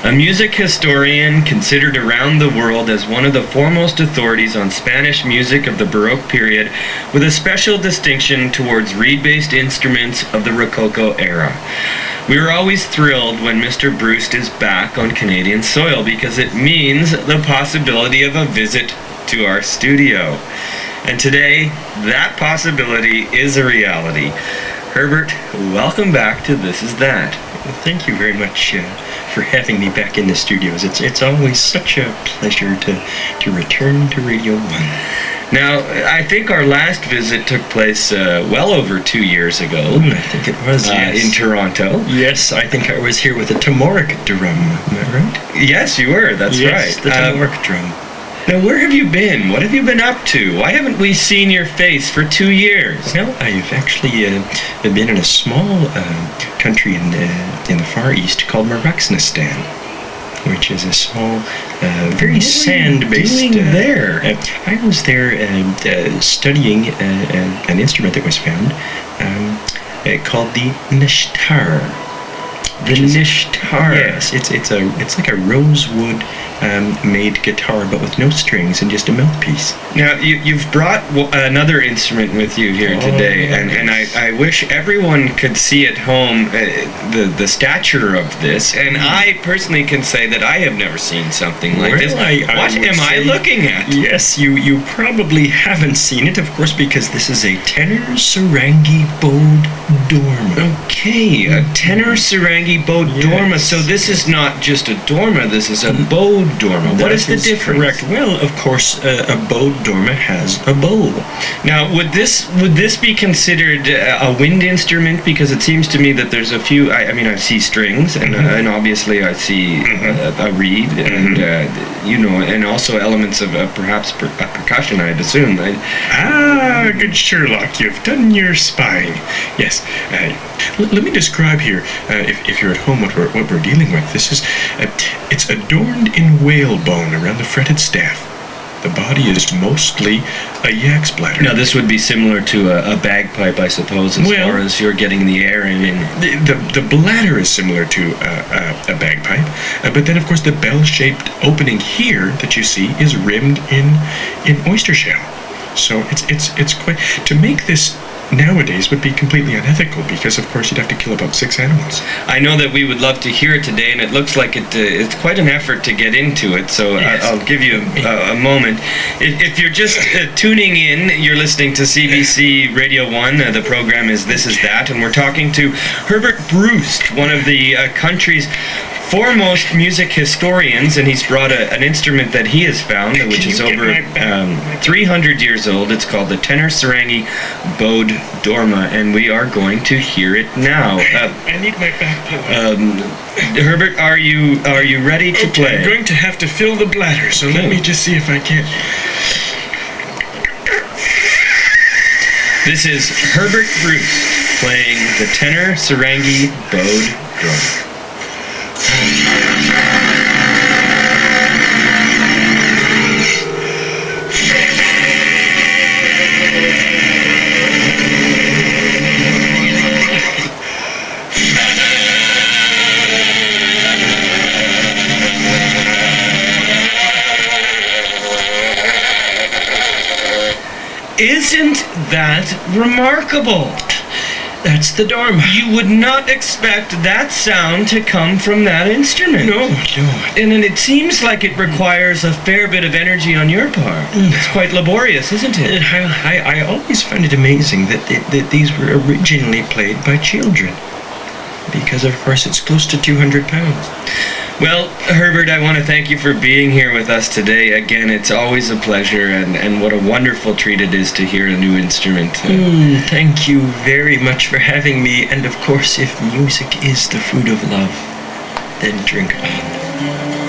a music historian considered around the world as one of the foremost authorities on Spanish music of the Baroque period, with a special distinction towards reed-based instruments of the Rococo era. We are always thrilled when Mr. Bruce is back on Canadian soil because it means the possibility of a visit to our studio. And today, that possibility is a reality. Herbert, welcome back to This Is That. Well, thank you very much for having me back in the studios. It's always such a pleasure to return to Radio 1. Now, I think our last visit took place well over 2 years ago. I think it was, yes. In Toronto. Yes, I think I was here with a Tamoric drum, am I right? Yes, you were, that's right. Yes, the Tamoric drum. Now, where have you been? What have you been up to? Why haven't we seen your face for 2 years? Well, I've actually been in a small country in the Far East called Maraxnistan, which is a small, very sand-based... What are you doing there? I was there studying an instrument that was found called the nishtar. The nishtar. Yes, it's like a rosewood made guitar, but with no strings and just a mouthpiece. Now, you've brought another instrument with you here today, and I wish everyone could see at home the stature of this, and I personally can say that I have never seen something like this. What am I looking at? Yes, you probably haven't seen it, of course, because this is a tenor sarangi bowed dorma. Okay, a tenor sarangi bowed dorma. So this is not just a dorma, this is a bowed dorma. What is the difference? Correct. Well, of course, a bowed dorma has a bow. Now, would this be considered a wind instrument? Because it seems to me that there's a few. I mean, I see strings, and obviously I see a reed, and and also elements of perhaps percussion. I'd assume. Good Sherlock, you've done your spying. Yes. Let me describe here, if you're at home, what we're dealing with. This is, it's adorned in whalebone around the fretted staff. The body is mostly a yak's bladder. Now, this would be similar to a bagpipe, I suppose, as far as you're getting the air in. The bladder is similar to a bagpipe, but then, of course, the bell-shaped opening here that you see is rimmed in oyster shell. So it's quite... To make this nowadays would be completely unethical because, of course, you'd have to kill about 6 animals. I know that we would love to hear it today, and it looks like it's quite an effort to get into it, so yes. I'll give you a moment. If you're just tuning in, you're listening to CBC Radio 1. The program is This Is That, and we're talking to Herbert Bruce, one of the country's foremost music historians, and he's brought an instrument that he has found, which is over 300 years old. It's called the tenor sarangi bowed dorma, and we are going to hear it now. I need my back pillow. Herbert, are you ready to play? I'm going to have to fill the bladder, so let me just see if I can. This is Herbert Bruce playing the tenor sarangi bowed dorma. Isn't that remarkable? That's the dorma. You would not expect that sound to come from that instrument. No. And it seems like it requires a fair bit of energy on your part. It's quite laborious, isn't it? I always find it amazing that these were originally played by children. Because, of course, it's close to 200 pounds. Well, Herbert, I want to thank you for being here with us today. Again, it's always a pleasure, and what a wonderful treat it is to hear a new instrument. Thank you very much for having me, and of course, if music is the fruit of love, then drink on.